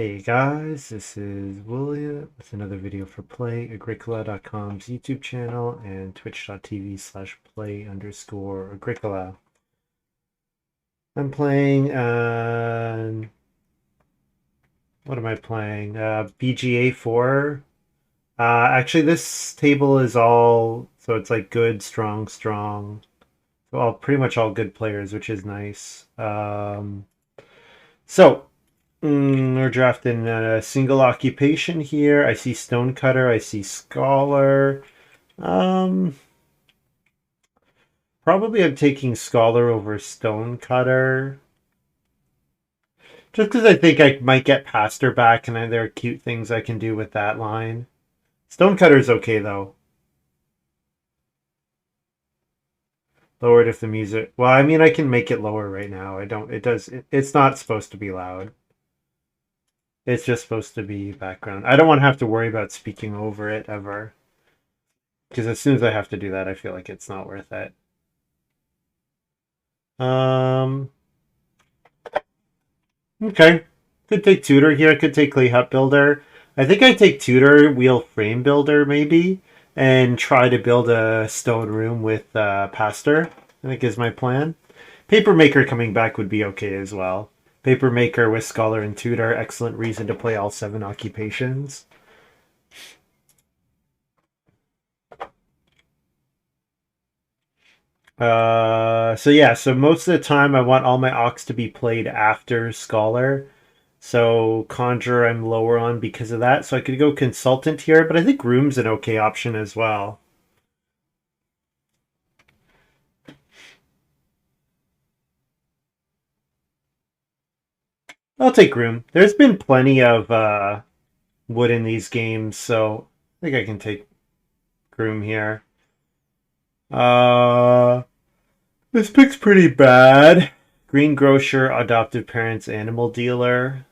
Hey guys, this is William with another video for Play-agricola.com's YouTube channel and twitch.tv/play_agricola. I'm playing, what am I playing? BGA 4. Actually this table is all, so it's like good, strong, strong. So all, pretty much all good players, which is nice. So we're drafting a single occupation here. I see stonecutter. I see scholar. Um, Probably I'm taking scholar over stonecutter. Just because I think I might get pastor back, and there are cute things I can do with that line. Stonecutter's okay though. Lower it if the music. Well, I mean I can make it lower right now. I don't. It does. It's not supposed to be loud. It's just supposed to be background. I don't want to have to worry about speaking over it ever. Because as soon as I have to do that, I feel like it's not worth it. Um, okay. Could take tutor here. Could take clay hut builder. I think I take tutor, wheel frame builder maybe, and try to build a stone room with pastor. I think is my plan. Paper maker coming back would be okay as well. Paper maker with scholar and tutor, excellent reason to play all 7 occupations. So most of the time I want all my ox to be played after scholar. So conjure I'm lower on because of that. So I could go consultant here, but I think room's an okay option as well. I'll take room. There's been plenty of wood in these games, so I think I can take room here. Uh, this pick's pretty bad. Greengrocer, adoptive parents, animal dealer.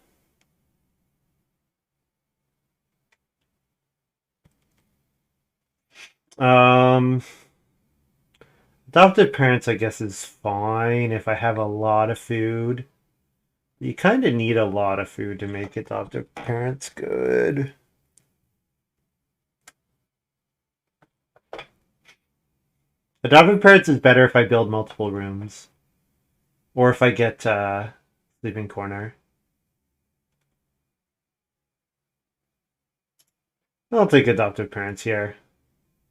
Um, Adoptive parents, I guess, is fine if I have a lot of food. You kind of need a lot of food to make adoptive parents good. Adoptive parents is better if I build multiple rooms. Or if I get sleeping corner. I'll take adoptive parents here.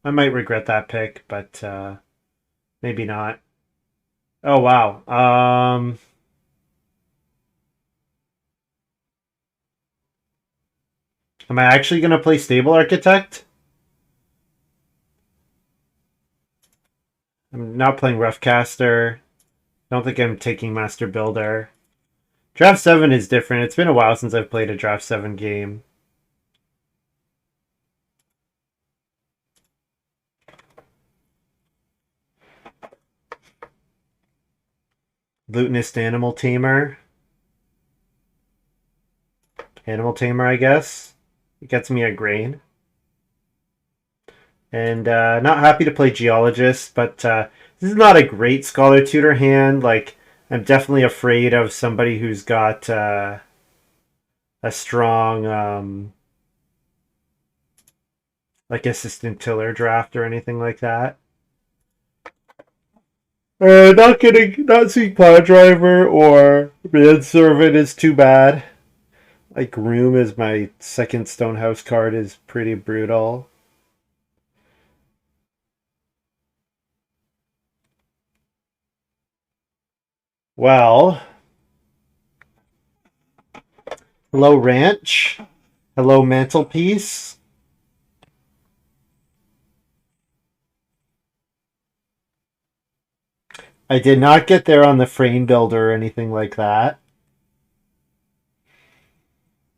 I might regret that pick, but maybe not. Oh, wow. Am I actually going to play stable architect? I'm not playing roughcaster. I don't think I'm taking master builder. Draft 7 is different. It's been a while since I've played a draft 7 game. Lutenist animal tamer. Animal tamer, I guess. It gets me a grain. And not happy to play geologist, but this is not a great scholar tutor hand. Like, I'm definitely afraid of somebody who's got a strong like assistant tiller draft or anything like that. Not seeing plow driver or manservant is too bad. Like room is my second stonehouse card is pretty brutal. Well, hello ranch. Hello mantelpiece. I did not get there on the frame builder or anything like that.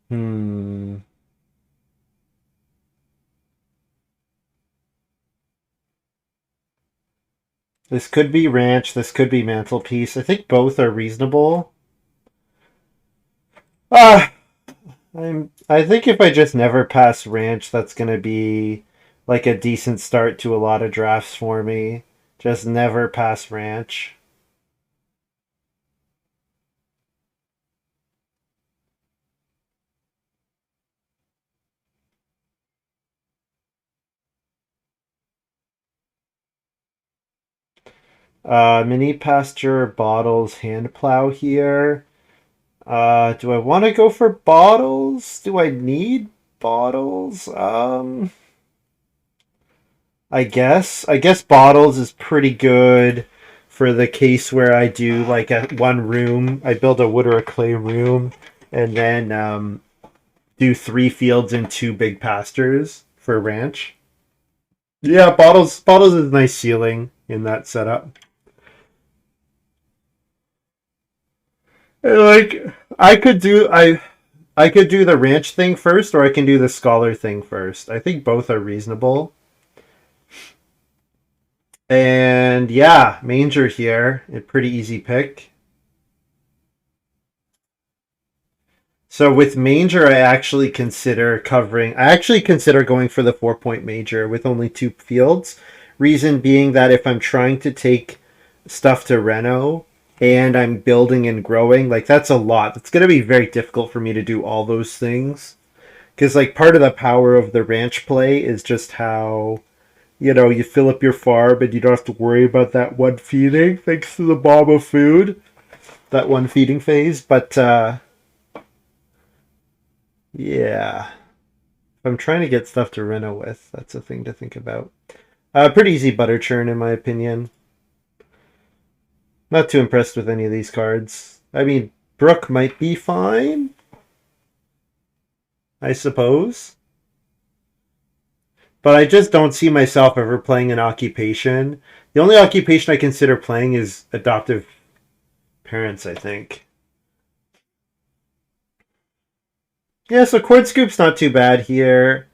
Hmm. This could be ranch. This could be mantelpiece. I think both are reasonable. Ah, I think if I just never pass ranch, that's gonna be like a decent start to a lot of drafts for me. Just never pass ranch. Mini pasture, bottles, hand plow here. Do I want to go for bottles? Do I need bottles? I guess. I guess bottles is pretty good for the case where I do like a one room. I build a wood or a clay room, and then do three fields and two big pastures for a ranch. Yeah, bottles is nice ceiling in that setup. Like I could do the ranch thing first, or I can do the scholar thing first. I think both are reasonable. And yeah, manger here, a pretty easy pick. So with manger, I actually consider going for the 4 point manger with only two fields. Reason being that if I'm trying to take stuff to Reno and I'm building and growing, like that's a lot. It's going to be very difficult for me to do all those things. Because like part of the power of the ranch play is just how you fill up your farm and you don't have to worry about that one feeding thanks to the bomb of food, that one feeding phase. But yeah, if I'm trying to get stuff to Reno with, that's a thing to think about. Pretty easy butter churn in my opinion. Not too impressed with any of these cards. I mean, Brook might be fine, I suppose. But I just don't see myself ever playing an occupation. The only occupation I consider playing is adoptive parents, I think. Yeah, so Cord Scoop's not too bad here.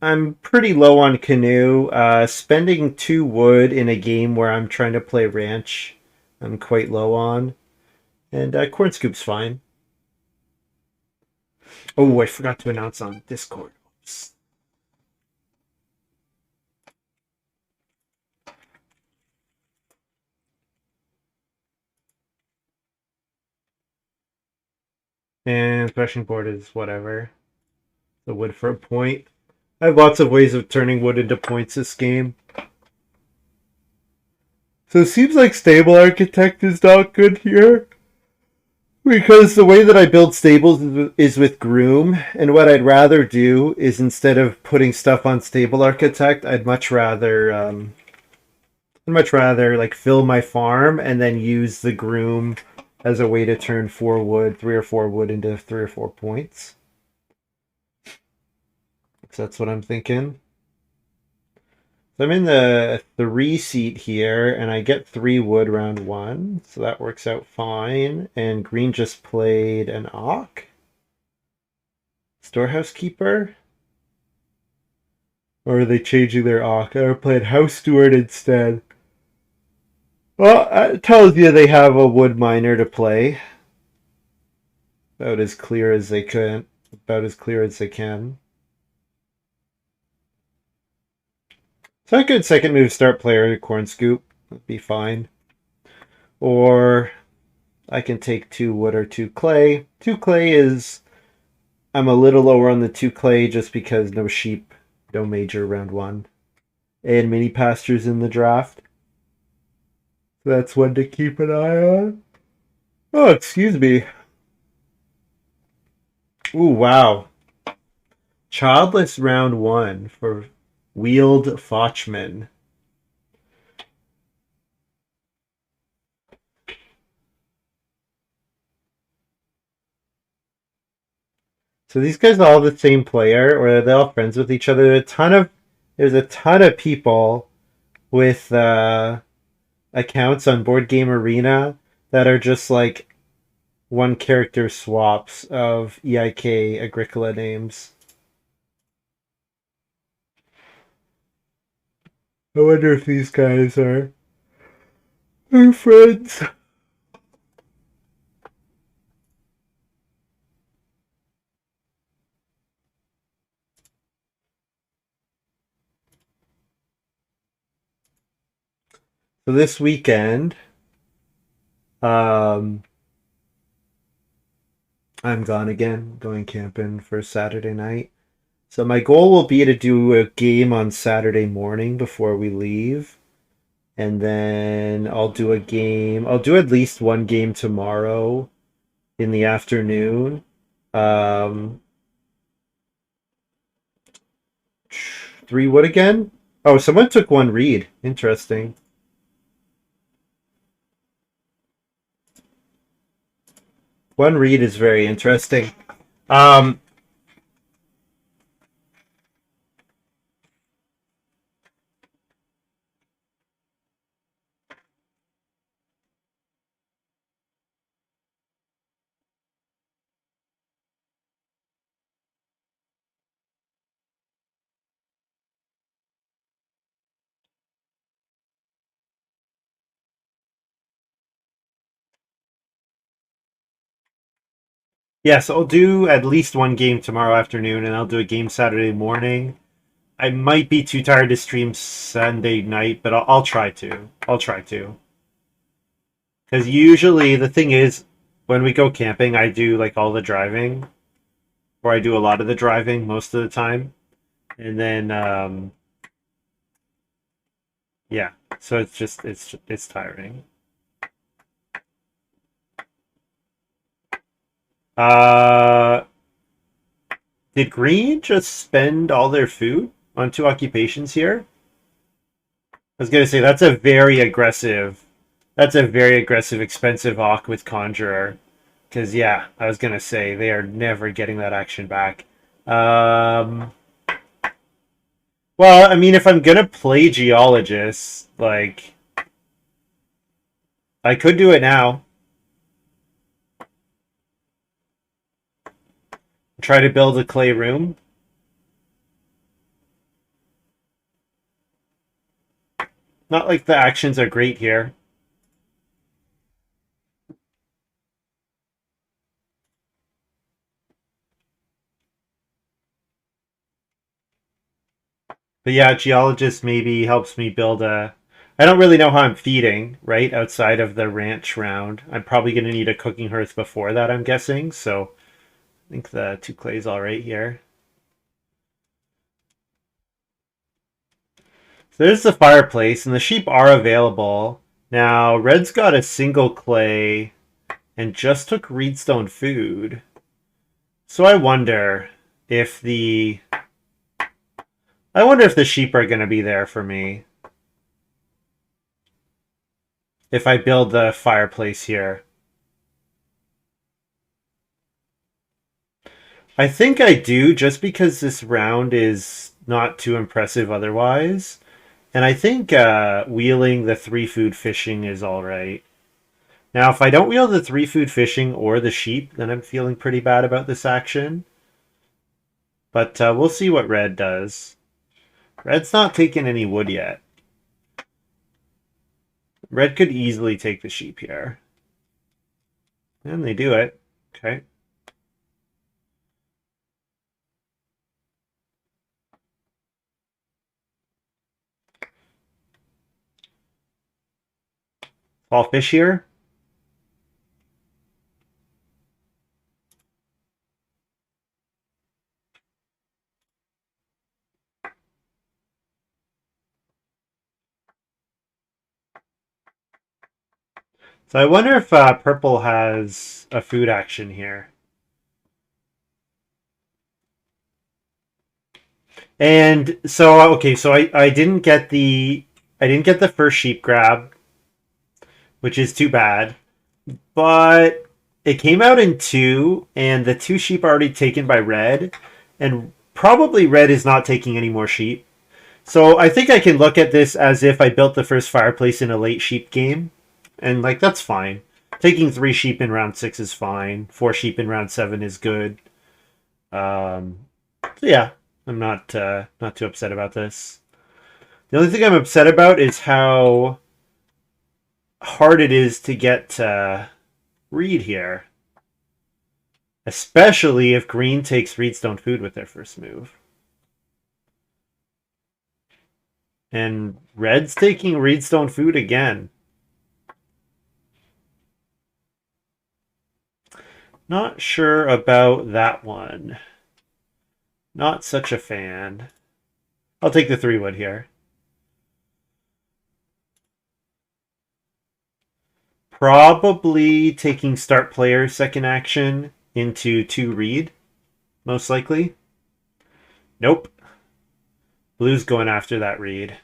I'm pretty low on Canoe. Spending two wood in a game where I'm trying to play Ranch, I'm quite low on. And Corn Scoop's fine. Oh, I forgot to announce on Discord. Oops. And threshing board is whatever. The wood for a point. I have lots of ways of turning wood into points this game. So it seems like Stable Architect is not good here. Because the way that I build stables is with Groom, and what I'd rather do is instead of putting stuff on Stable Architect, I'd much rather like fill my farm and then use the Groom as a way to turn 4 wood, 3 or 4 wood into 3 or 4 points. So that's what I'm thinking. So I'm in the 3 seat here, and I get 3 wood round one, so that works out fine. And green just played an Auk. Storehouse Keeper? Or are they changing their Auk? Or playing House Steward instead. Well, it tells you they have a wood miner to play. About as clear as they can. About as clear as they can. So I could second move start player Corn Scoop. That'd be fine. Or I can take 2 wood or 2 clay. 2 clay is... I'm a little lower on the 2 clay just because no sheep, no major round one. And mini pastures in the draft. So that's one to keep an eye on. Oh, excuse me. Ooh, wow. Childless round one for Wheeled Fochman. So these guys are all the same player, or are they all friends with each other? There's a ton of people with accounts on Board Game Arena that are just like one character swaps of EIK Agricola names. I wonder if these guys are friends. So this weekend, um, I'm gone again, going camping for Saturday night. So my goal will be to do a game on Saturday morning before we leave. And then I'll do a game. I'll do at least one game tomorrow in the afternoon. Um, 3 wood again? Oh, someone took 1 reed. Interesting. One reed is very interesting. Um, yes, I'll do at least one game tomorrow afternoon, and I'll do a game Saturday morning. I might be too tired to stream Sunday night, but I'll try to. I'll try to. Because usually the thing is, when we go camping, I do like all the driving, or I do a lot of the driving most of the time, and then yeah, so it's tiring. Uh, did Green just spend all their food on 2 occupations here? I was gonna say that's a very aggressive. That's a very aggressive, expensive Hawk with Conjurer. Because yeah, I was gonna say they are never getting that action back. Um, well, I mean, if I'm gonna play Geologist, like I could do it now. Try to build a clay room. Not like the actions are great here. But yeah, Geologist maybe helps me build a. I don't really know how I'm feeding, right? Outside of the ranch round. I'm probably going to need a cooking hearth before that, I'm guessing. So I think the 2 clay's all right here. So there's the fireplace, and the sheep are available. Now, Red's got a single clay and just took reedstone food. So if the I wonder if the sheep are going to be there for me if I build the fireplace here. I think I do, just because this round is not too impressive otherwise. And I think wheeling the 3 food fishing is all right. Now, if I don't wheel the 3 food fishing or the sheep, then I'm feeling pretty bad about this action. But we'll see what Red does. Red's not taking any wood yet. Red could easily take the sheep here. And they do it. Okay. Fall fish here. So I wonder if purple has a food action here. And so okay, so I didn't get the first sheep grab, which is too bad. But it came out in 2, and the 2 sheep are already taken by Red, and probably Red is not taking any more sheep. So I think I can look at this as if I built the first fireplace in a late sheep game, and like that's fine. Taking 3 sheep in round 6 is fine. 4 sheep in round 7 is good. So yeah, I'm not too upset about this. The only thing I'm upset about is how hard it is to get Reed here, especially if Green takes Reedstone food with their first move. And Red's taking Reedstone food again. Not sure about that one. Not such a fan. I'll take the 3 wood here. Probably taking start player second action into 2 read, most likely. Nope. Blue's going after that read.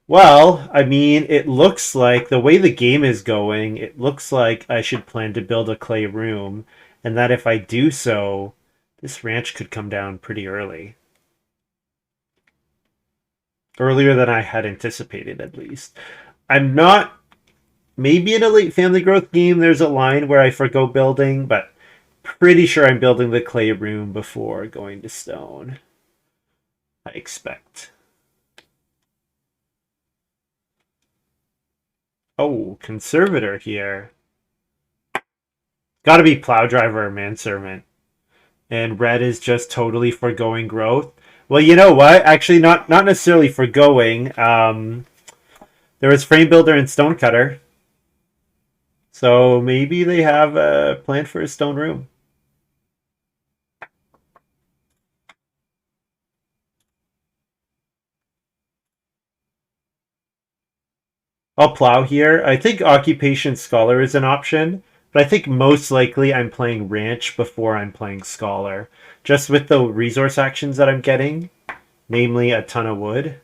Well, I mean, it looks like the way the game is going, it looks like I should plan to build a clay room, and that if I do so, this ranch could come down pretty early. Earlier than I had anticipated, at least. I'm not. Maybe in a late family growth game, there's a line where I forgo building, but pretty sure I'm building the clay room before going to stone. I expect. Oh, conservator here. Gotta be plow driver or manservant. And red is just totally foregoing growth. Well, you know what? Actually, not necessarily foregoing. There was frame builder and stonecutter. So maybe they have a plan for a stone room. I'll plow here. I think occupation scholar is an option, but I think most likely I'm playing ranch before I'm playing scholar. Just with the resource actions that I'm getting, namely a ton of wood.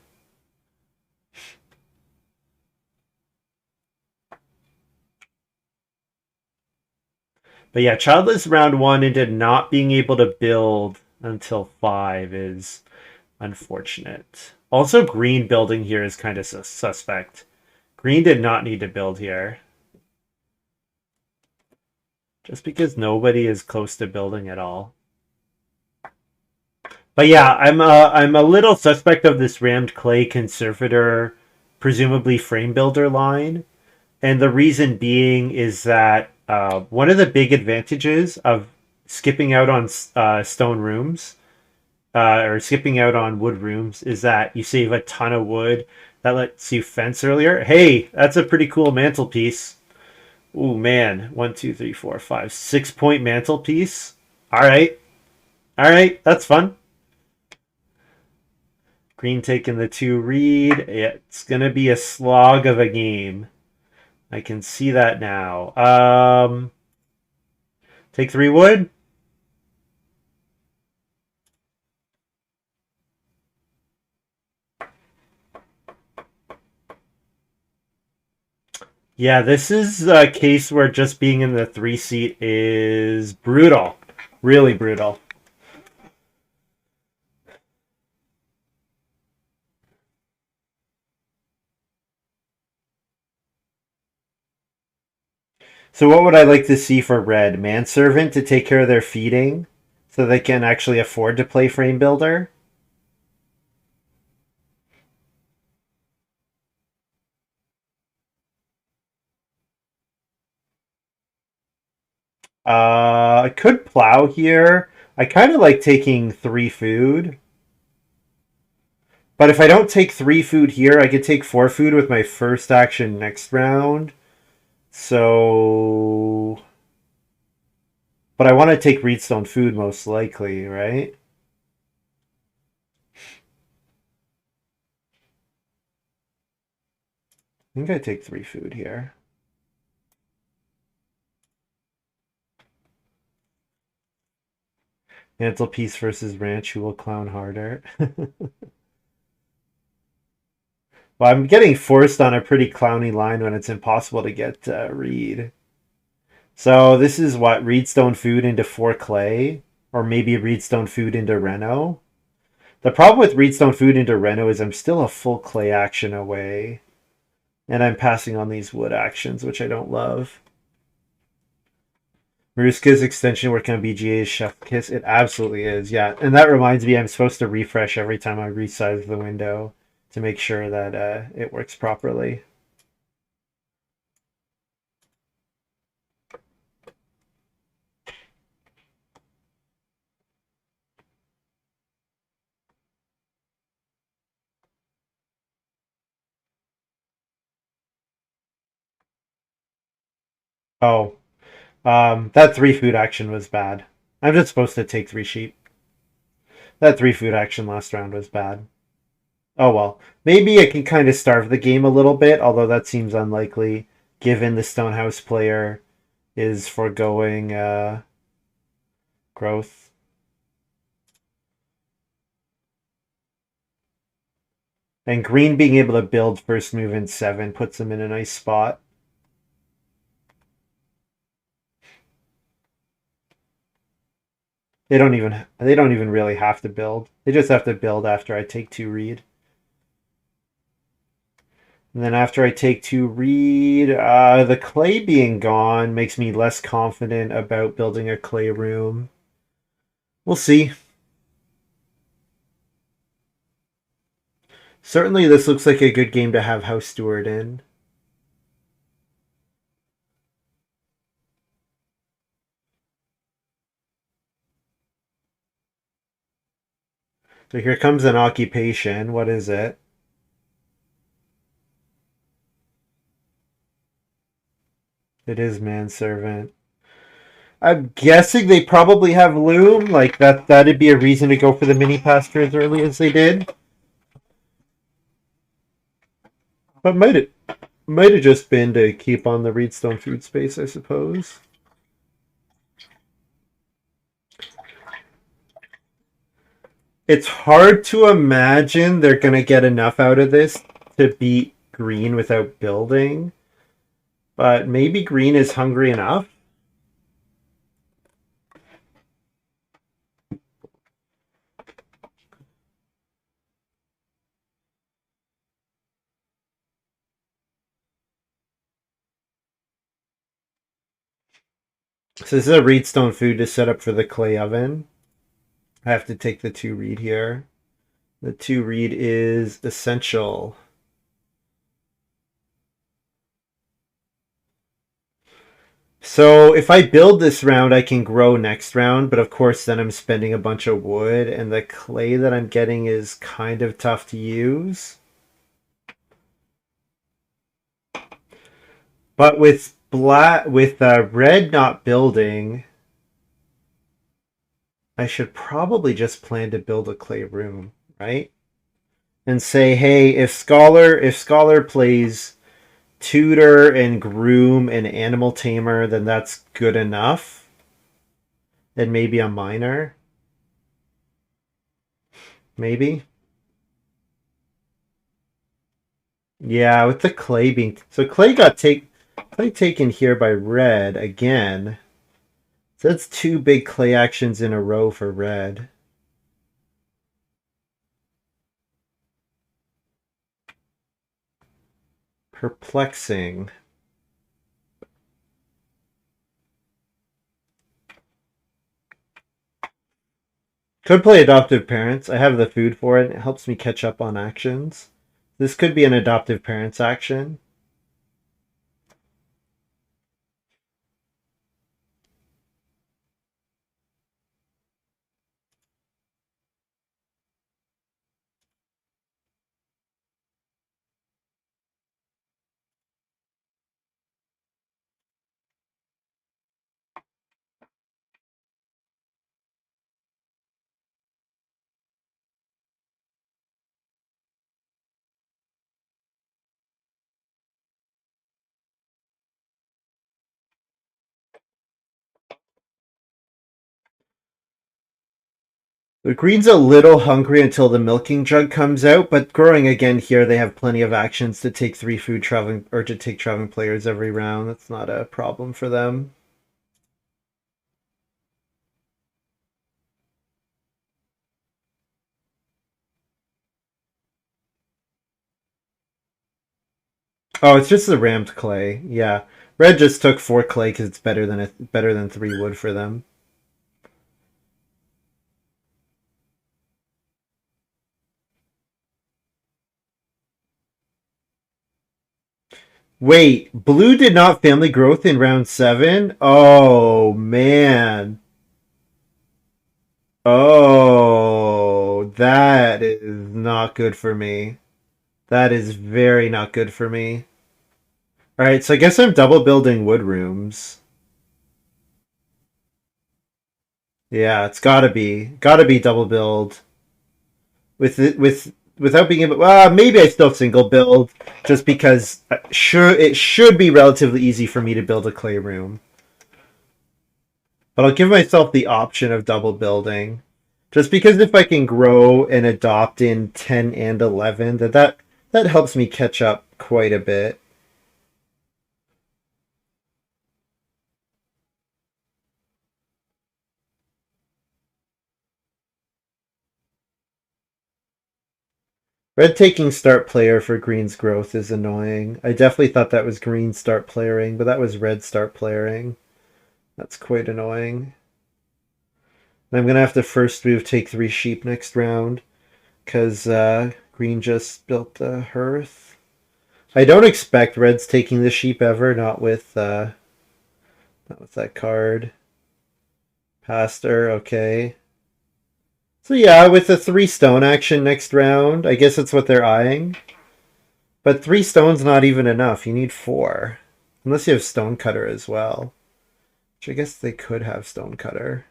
But yeah, childless round 1 into not being able to build until 5 is unfortunate. Also, green building here is kind of suspect. Green did not need to build here. Just because nobody is close to building at all. But yeah, I'm a little suspect of this rammed clay conservator, presumably frame builder line. And the reason being is that one of the big advantages of skipping out on stone rooms or skipping out on wood rooms is that you save a ton of wood. That lets you fence earlier. Hey, that's a pretty cool mantelpiece. Ooh, man. 1, 2, 3, 4, 5. 6-point mantelpiece. All right. All right. That's fun. Green taking the 2 read. It's going to be a slog of a game. I can see that now. Take 3 wood. Yeah, this is a case where just being in the 3 seat is brutal. Really brutal. So what would I like to see for red? Manservant to take care of their feeding so they can actually afford to play frame builder? I could plow here. I kind of like taking 3 food. But if I don't take 3 food here, I could take 4 food with my first action next round. So... But I want to take Reedstone food most likely, right? I think I take 3 food here. Mantelpiece versus Ranch, who will clown harder? Well, I'm getting forced on a pretty clowny line when it's impossible to get Reed. So this is what, Reedstone food into 4 clay? Or maybe Reedstone food into Reno? The problem with Reedstone food into Reno is I'm still a full clay action away. And I'm passing on these wood actions, which I don't love. Maruska's extension working on BGA's Chef Kiss. It absolutely is, yeah. And that reminds me I'm supposed to refresh every time I resize the window to make sure that it works properly. Oh, that 3 food action was bad. I'm just supposed to take 3 sheep. That 3 food action last round was bad. Oh well. Maybe I can kind of starve the game a little bit, although that seems unlikely. given the Stonehouse player is foregoing growth. And green being able to build first move in 7 puts them in a nice spot. They don't even really have to build. They just have to build after I take 2 read. And then after I take 2 read, the clay being gone makes me less confident about building a clay room. We'll see. Certainly this looks like a good game to have House Steward in. So here comes an occupation. What is it? It is manservant. I'm guessing they probably have loom. Like that'd be a reason to go for the mini pasture as early as they did. But might have just been to keep on the Reedstone food space, I suppose. It's hard to imagine they're gonna get enough out of this to beat green without building. But maybe green is hungry enough. So this is a Reedstone food to set up for the clay oven. I have to take the 2 read here. The 2 read is essential. So if I build this round, I can grow next round, but of course then I'm spending a bunch of wood, and the clay that I'm getting is kind of tough to use. But with red not building, I should probably just plan to build a clay room, right? And say, hey, if Scholar plays tutor and groom and animal tamer, then that's good enough. And maybe a miner. Maybe. Yeah, with the clay being so clay taken here by red again. So that's 2 big clay actions in a row for red. Perplexing. Could play adoptive parents. I have the food for it. It helps me catch up on actions. This could be an adoptive parents action. The green's a little hungry until the milking jug comes out, but growing again here, they have plenty of actions to take 3 food traveling or to take traveling players every round. That's not a problem for them. Oh, it's just the rammed clay. Yeah, red just took 4 clay because it's better than 3 wood for them. Wait, blue did not family growth in round 7? Oh, man. Oh, that is not good for me. That is very not good for me. Alright, so I guess I'm double building wood rooms. Yeah, it's gotta be. Gotta be double build. With without being able. Maybe I still single build just because sure it should be relatively easy for me to build a clay room. But I'll give myself the option of double building. Just because if I can grow and adopt in 10 and 11, that helps me catch up quite a bit. Red taking start player for green's growth is annoying. I definitely thought that was green start playering, but that was red start playering. That's quite annoying. And I'm going to have to first move take 3 sheep next round because green just built the hearth. I don't expect red's taking the sheep ever, not with that card. Pastor, okay. So yeah, with the 3 stone action next round, I guess that's what they're eyeing. But 3 stone's not even enough. You need 4. Unless you have stonecutter as well. Which I guess they could have stonecutter.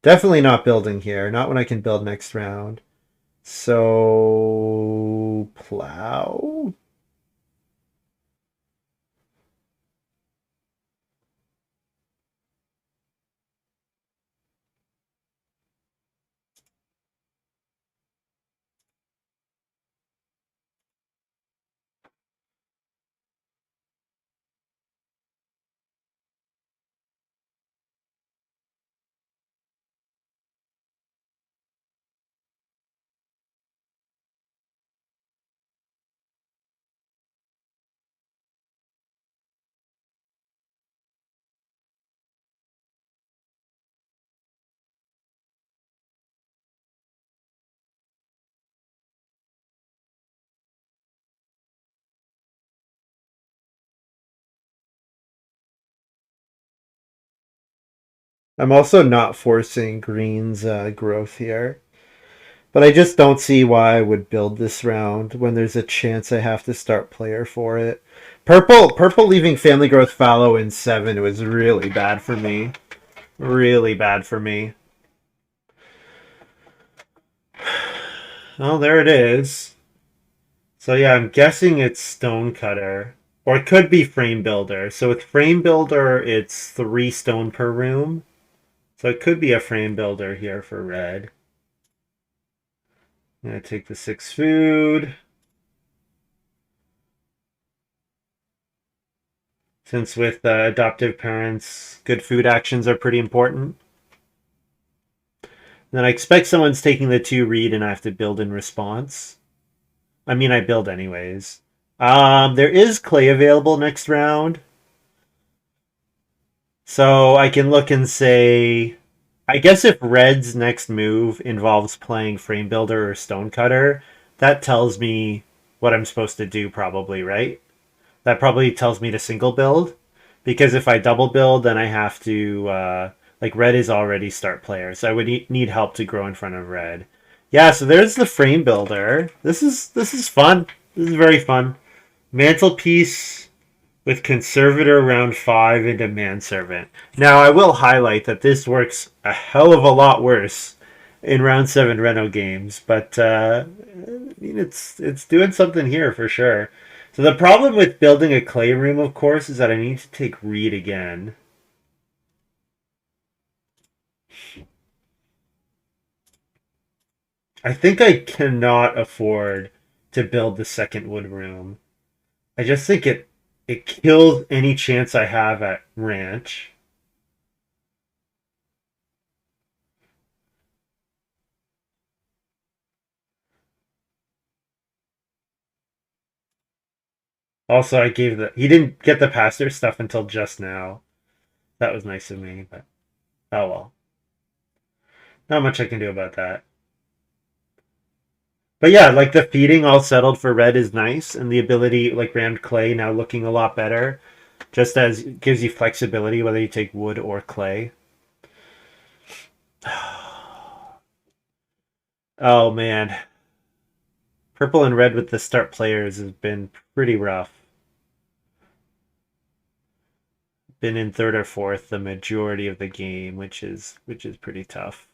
Definitely not building here. Not when I can build next round. So plow. I'm also not forcing green's growth here. But I just don't see why I would build this round when there's a chance I have to start player for it. Purple leaving family growth fallow in 7 was really bad for me. Really bad for me. Oh, there it is. So yeah, I'm guessing it's stonecutter. Or it could be frame builder. So with frame builder, it's 3 stone per room. So it could be a frame builder here for red. I'm going to take the 6 food. Since with adoptive parents, good food actions are pretty important. Then I expect someone's taking the 2 read and I have to build in response. I mean, I build anyways. There is clay available next round. So I can look and say, I guess if red's next move involves playing frame builder or stonecutter, that tells me what I'm supposed to do probably, right? That probably tells me to single build. Because if I double build, then I have to like red is already start player, so I would need help to grow in front of red. Yeah, so there's the frame builder. This is fun. This is very fun. Mantelpiece with conservator round 5 into manservant. Now I will highlight that this works a hell of a lot worse in round 7 Reno games, but I mean it's doing something here for sure. So the problem with building a clay room, of course, is that I need to take reed again. I think I cannot afford to build the second wood room. I just think it kills any chance I have at ranch. Also, I gave the he didn't get the pastor stuff until just now. That was nice of me, but oh well. Not much I can do about that. But yeah, like the feeding all settled for red is nice, and the ability like rammed clay now looking a lot better. Just as it gives you flexibility whether you take wood or clay. Oh man. Purple and red with the start players has been pretty rough. Been in third or fourth the majority of the game, which is pretty tough.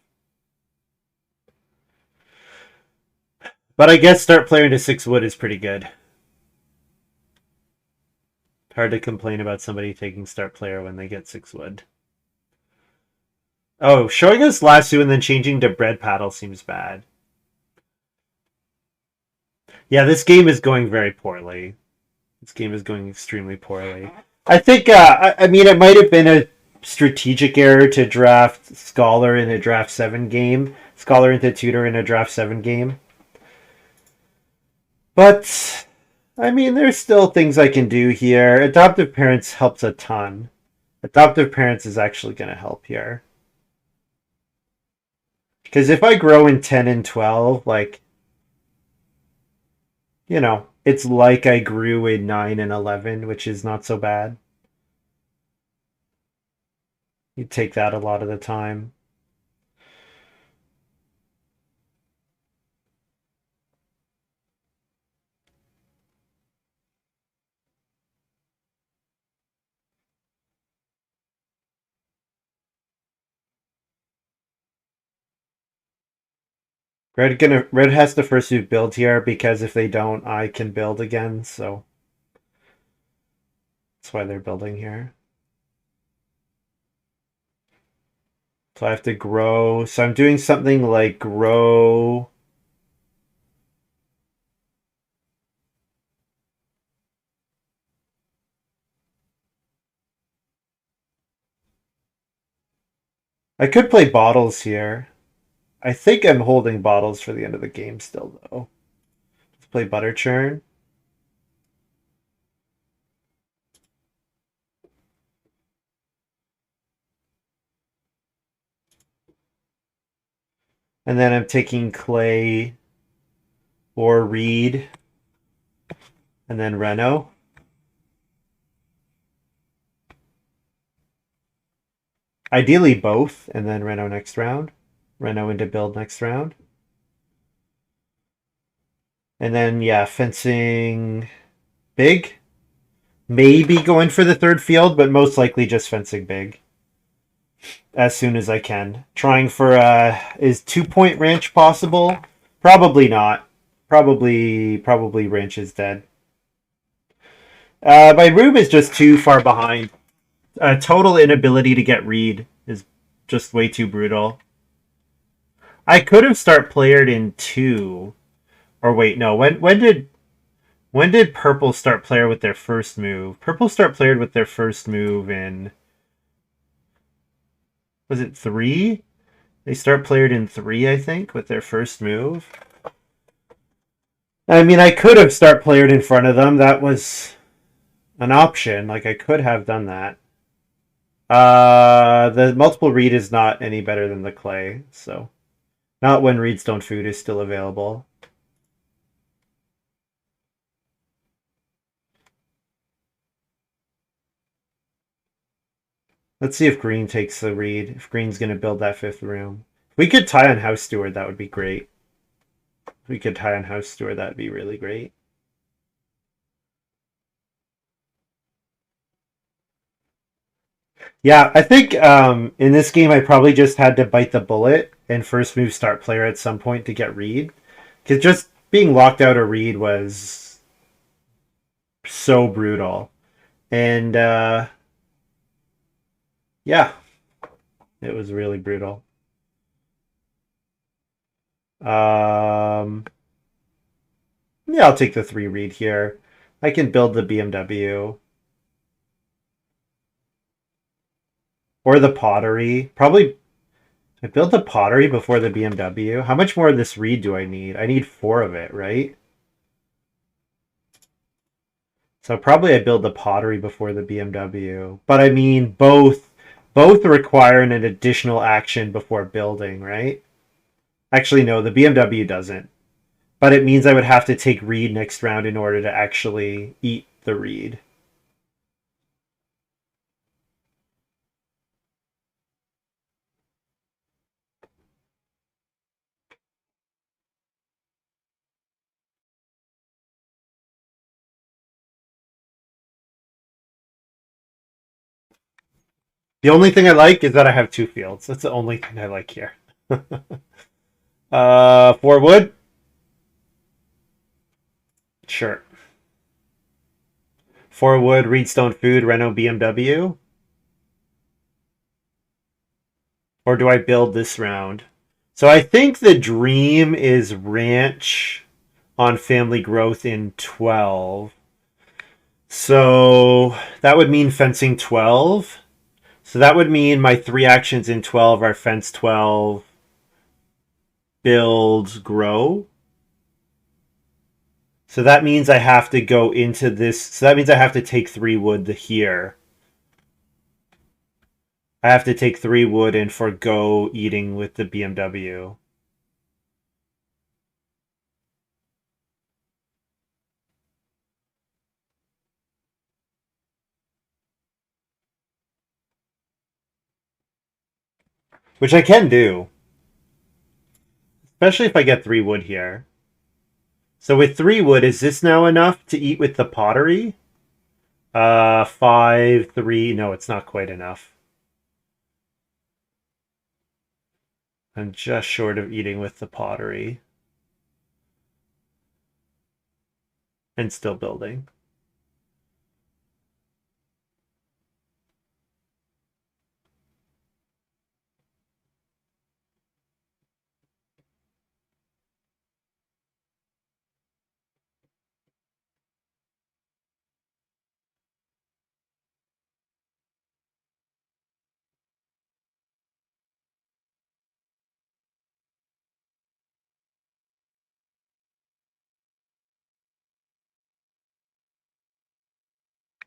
But I guess start player into 6 wood is pretty good. Hard to complain about somebody taking start player when they get 6 wood. Oh, showing us lasso and then changing to bread paddle seems bad. Yeah, this game is going very poorly. This game is going extremely poorly. I think, I mean, it might have been a strategic error to draft Scholar in a draft 7 game, Scholar into Tutor in a draft 7 game. But, I mean, there's still things I can do here. Adoptive Parents helps a ton. Adoptive Parents is actually going to help here. Because if I grow in 10 and 12, like, you know, it's like I grew in 9 and 11, which is not so bad. You take that a lot of the time. Red has to first build here because if they don't, I can build again, so that's why they're building here. So I have to grow. So I'm doing something like grow. I could play bottles here. I think I'm holding bottles for the end of the game still, though. Let's play butter churn. And then I'm taking clay or reed. And then Reno. Ideally both, and then Reno next round. Reno into build next round. And then, yeah, fencing big. Maybe going for the third field, but most likely just fencing big. As soon as I can. Trying for, is 2-point ranch possible? Probably not. Probably ranch is dead. My room is just too far behind. Total inability to get read is just way too brutal. I could have start playered in 2. Or wait, no. When did purple start player with their first move? Purple start playered with their first move in, was it 3? They start playered in 3, I think, with their first move. I mean, I could have start playered in front of them. That was an option. Like, I could have done that. The multiple read is not any better than the clay, so not when read stone food is still available. Let's see if green takes the read. If green's going to build that 5th room. If we could tie on House Steward, that would be great. If we could tie on House Steward, that'd be really great. Yeah, I think in this game I probably just had to bite the bullet and first move start player at some point to get read. Because just being locked out of read was so brutal. And yeah, it was really brutal. Yeah, I'll take the 3 read here. I can build the BMW. Or the pottery. Probably I build the pottery before the BMW. How much more of this reed do I need? I need 4 of it, right? So probably I build the pottery before the BMW. But I mean, both require an additional action before building, right? Actually, no, the BMW doesn't. But it means I would have to take reed next round in order to actually eat the reed. The only thing I like is that I have 2 fields. That's the only thing I like here. 4 wood. Sure. 4 wood, Reedstone Food, Renault BMW. Or do I build this round? So I think the dream is ranch on family growth in 12. So that would mean fencing 12. So that would mean my 3 actions in 12 are fence 12, build, grow. So that means I have to go into this. So that means I have to take 3 wood here. I have to take 3 wood and forego eating with the BMW. Which I can do. Especially if I get 3 wood here. So with 3 wood, is this now enough to eat with the pottery? 5, 3. No, it's not quite enough. I'm just short of eating with the pottery. And still building.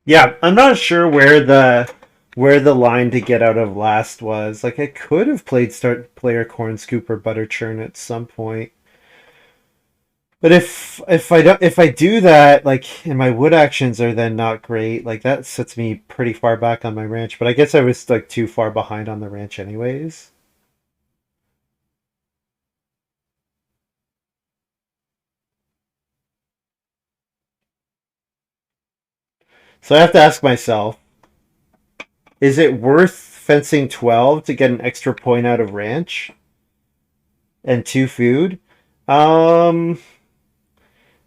Yeah, I'm not sure where the line to get out of last was. Like I could have played start player corn scoop or butter churn at some point. But if I do that, like, and my wood actions are then not great, like that sets me pretty far back on my ranch. But I guess I was like too far behind on the ranch anyways. So I have to ask myself, is it worth fencing 12 to get an extra point out of ranch and 2 food? Um,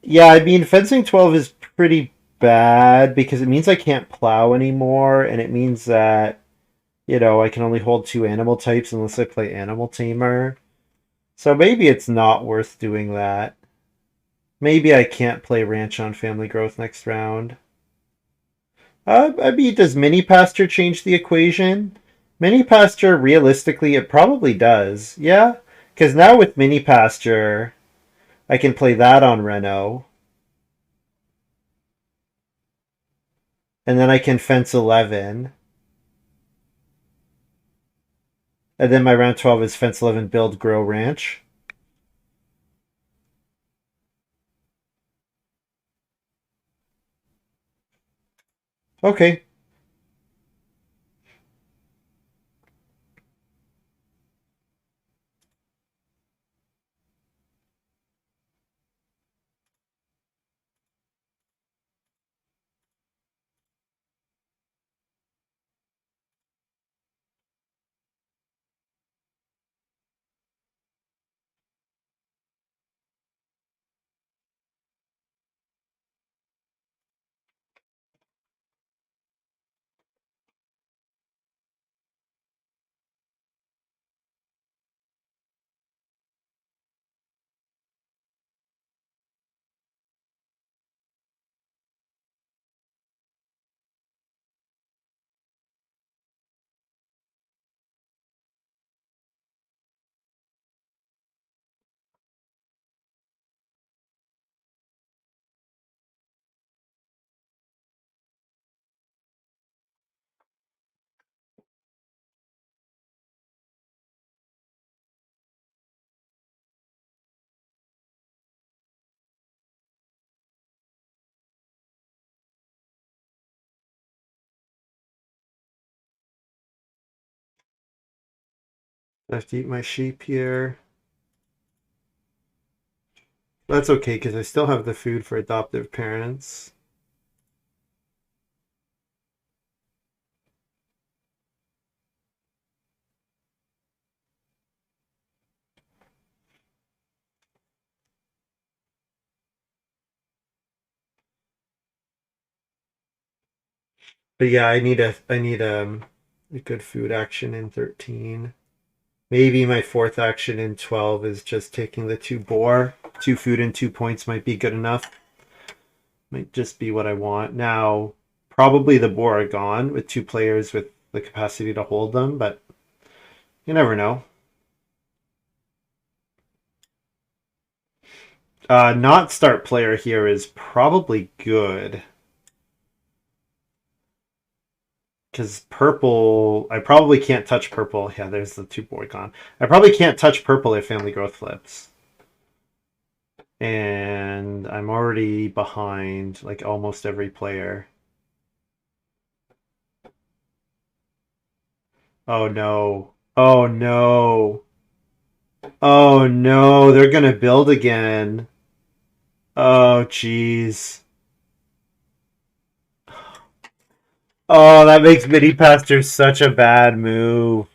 yeah, I mean fencing 12 is pretty bad because it means I can't plow anymore, and it means that I can only hold 2 animal types unless I play Animal Tamer. So maybe it's not worth doing that. Maybe I can't play Ranch on Family Growth next round. I mean, does Mini Pasture change the equation? Mini Pasture, realistically, it probably does. Yeah? Because now with Mini Pasture, I can play that on Renault, and then I can fence 11. And then my round 12 is fence 11, build, grow, ranch. Okay. I have to eat my sheep here. That's okay because I still have the food for adoptive parents. But yeah, I need a good food action in 13. Maybe my fourth action in 12 is just taking the two boar. Two food and 2 points might be good enough. Might just be what I want. Now, probably the boar are gone with two players with the capacity to hold them, but you never know. Not start player here is probably good. Because purple, I probably can't touch purple. Yeah, there's the two board gone. I probably can't touch purple if family growth flips. And I'm already behind like almost every player. Oh no. Oh no. Oh no. They're gonna build again. Oh jeez. Oh, that makes mini pasture such a bad move.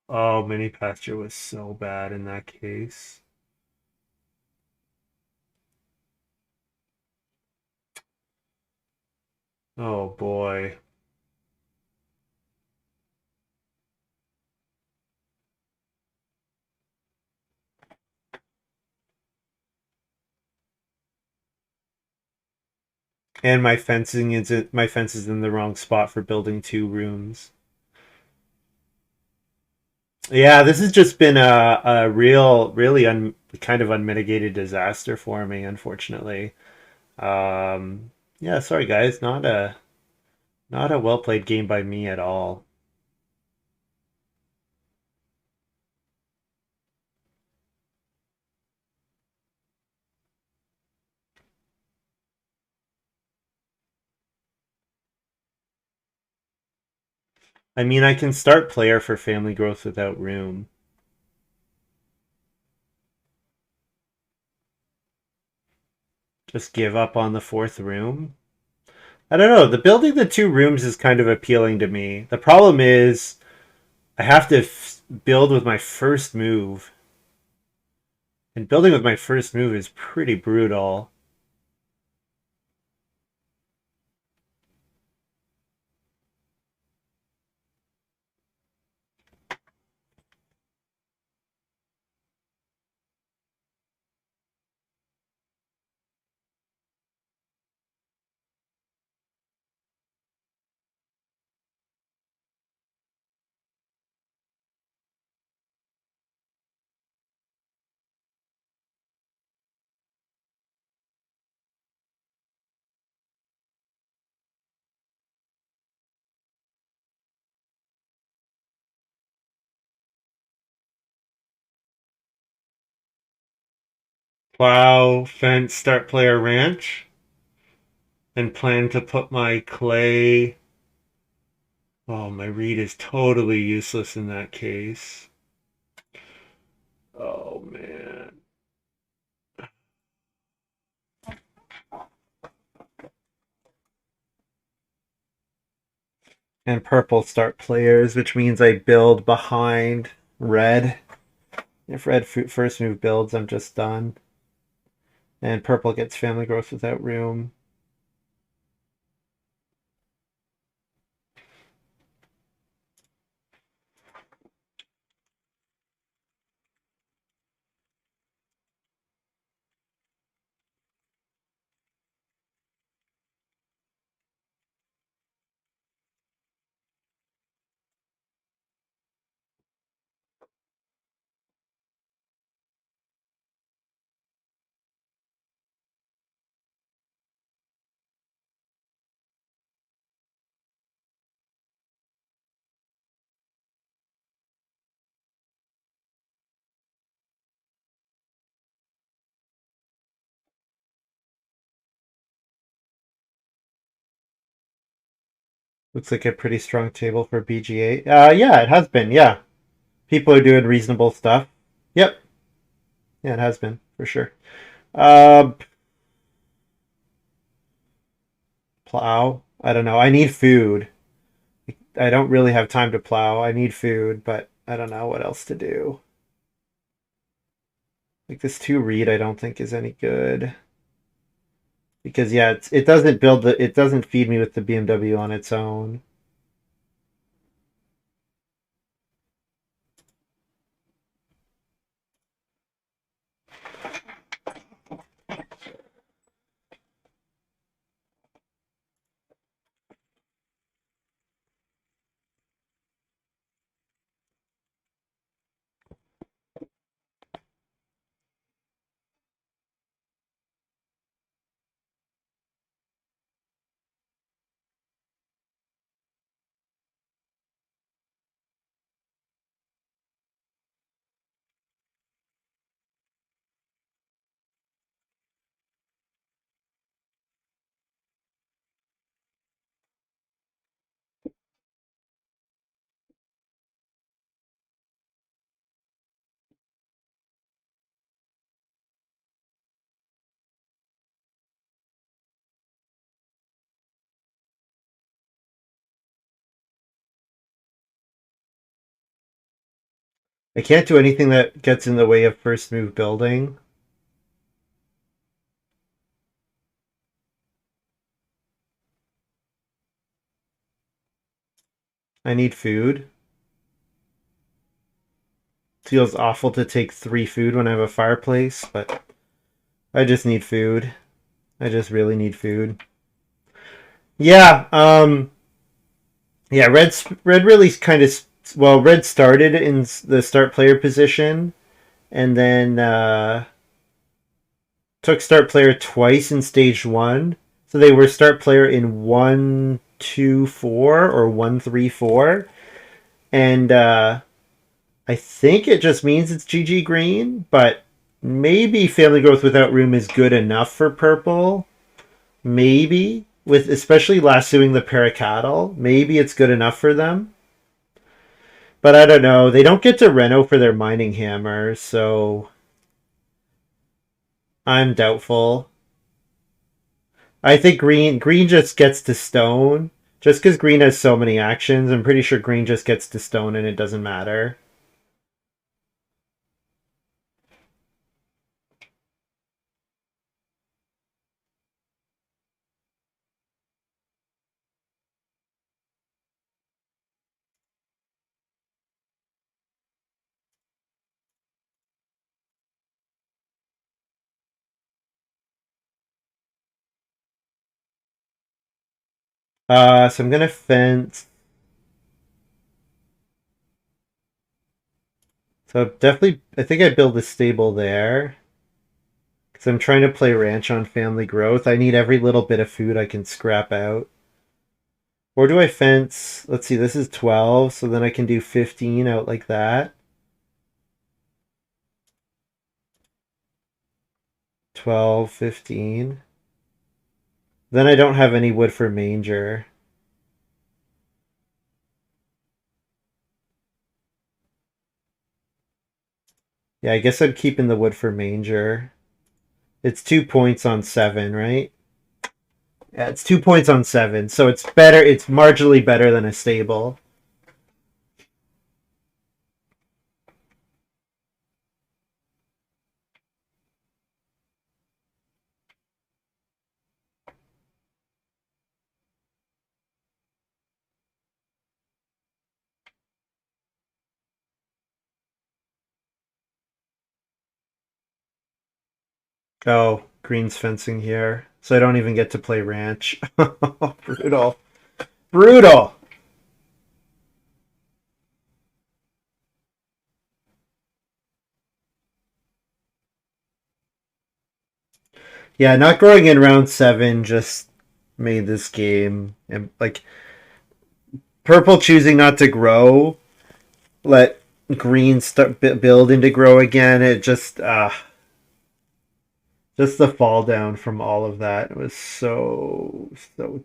Oh, mini pasture was so bad in that case. Oh boy. And my fence is in the wrong spot for building two rooms. Yeah, this has just been a really kind of unmitigated disaster for me, unfortunately. Yeah, sorry guys, not a well played game by me at all. I mean, I can start player for family growth without room. Just give up on the fourth room. I don't know. The building the two rooms is kind of appealing to me. The problem is I have to build with my first move. And building with my first move is pretty brutal. Plow, fence, start player ranch, and plan to put my clay. Oh, my reed is totally useless in that case. Oh man. And purple start players, which means I build behind red. If red first move builds, I'm just done. And purple gets family growth without room. Looks like a pretty strong table for BGA. Yeah, it has been. Yeah, people are doing reasonable stuff. Yep. Yeah, it has been for sure. Uh, Plow. I don't know. I need food. I don't really have time to plow. I need food, but I don't know what else to do. Like this two reed, I don't think is any good. Because yeah, it doesn't build it doesn't feed me with the BMW on its own. I can't do anything that gets in the way of first move building. I need food. Feels awful to take 3 food when I have a fireplace, but I just need food. I just really need food. Yeah, yeah, red really kind of well, red started in the start player position and then took start player twice in stage 1. So they were start player in 1-2-4 or 1-3-4, and I think it just means it's GG green, but maybe family growth without room is good enough for purple. Maybe with especially lassoing the paracattle, maybe it's good enough for them. But I don't know. They don't get to Reno for their mining hammer, so I'm doubtful. I think green just gets to stone. Just because green has so many actions, I'm pretty sure green just gets to stone and it doesn't matter. So I'm gonna fence. So definitely, I think I build a stable there. Because I'm trying to play ranch on family growth. I need every little bit of food I can scrap out. Or do I fence? Let's see, this is 12, so then I can do 15 out like that. 12, 15. Then I don't have any wood for manger. Yeah, I guess I'm keeping the wood for manger. It's 2 points on 7, right? Yeah, it's 2 points on 7, so it's better. It's marginally better than a stable. Oh, green's fencing here, so I don't even get to play ranch. Brutal. Brutal. Yeah, not growing in round 7 just made this game and like purple choosing not to grow, let green start build into grow again. It just the fall down from all of that was so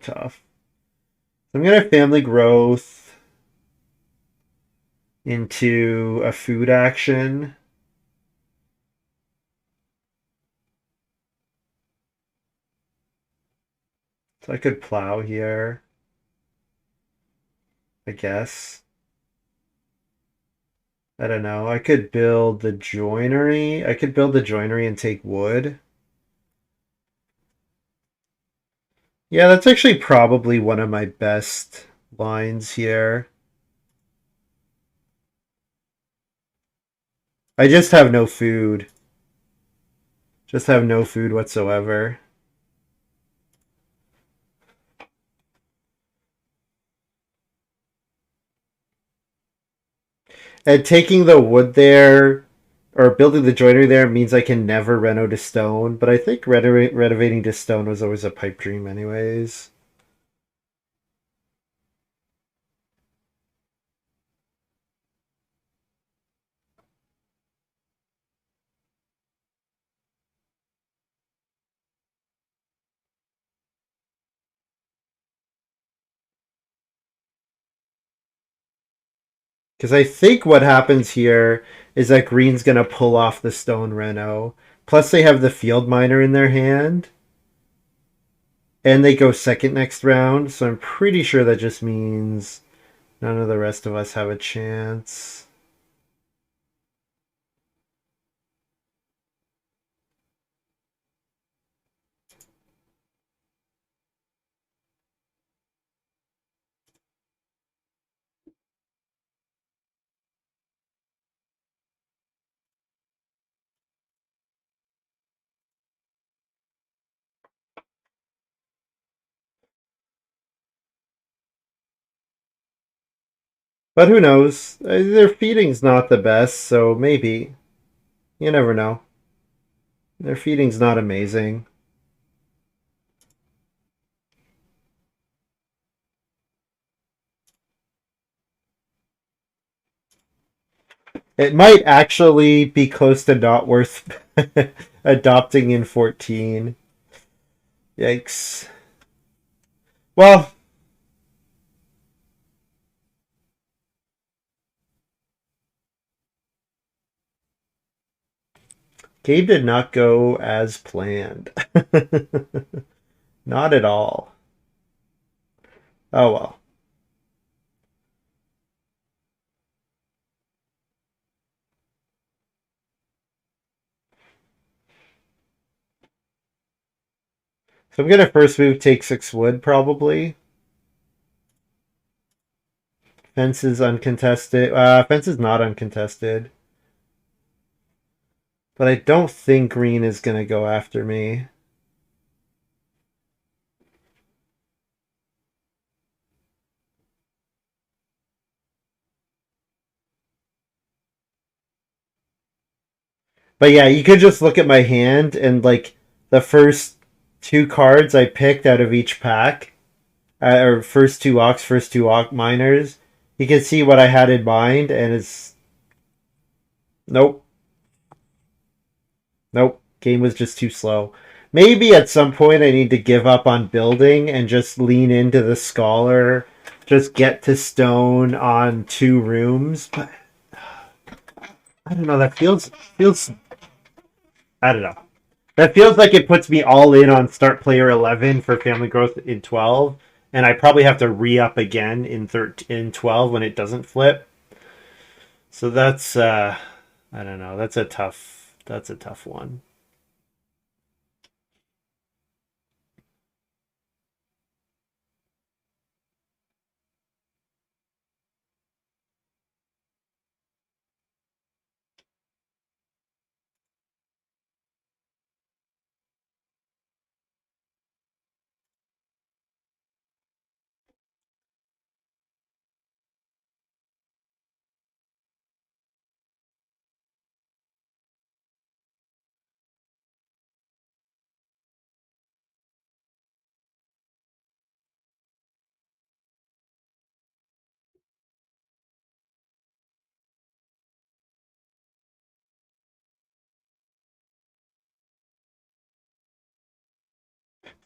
tough. I'm gonna family growth into a food action. So I could plow here, I guess. I don't know. I could build the joinery. I could build the joinery and take wood. Yeah, that's actually probably one of my best lines here. I just have no food. Just have no food whatsoever. And taking the wood there or building the joinery there means I can never reno to stone, but I think renovating to stone was always a pipe dream anyways. Because I think what happens here is that green's gonna pull off the stone reno. Plus they have the field miner in their hand. And they go second next round, so I'm pretty sure that just means none of the rest of us have a chance. But who knows? Their feeding's not the best, so maybe. You never know. Their feeding's not amazing. It might actually be close to not worth adopting in 14. Yikes. Well, Gabe did not go as planned. Not at all. Oh well. So I'm gonna first move take 6 wood probably. Fence is uncontested. Fence is not uncontested. But I don't think green is gonna go after me. But yeah, you could just look at my hand and like the first 2 cards I picked out of each pack, or first 2 ox, first 2 ox miners. You can see what I had in mind, and it's nope, nope. Game was just too slow. Maybe at some point I need to give up on building and just lean into the scholar, just get to stone on 2 rooms. But I don't know. That feels. I don't know. That feels like it puts me all in on start player 11 for family growth in 12, and I probably have to re up again in 12 when it doesn't flip. So that's I don't know. That's a tough one.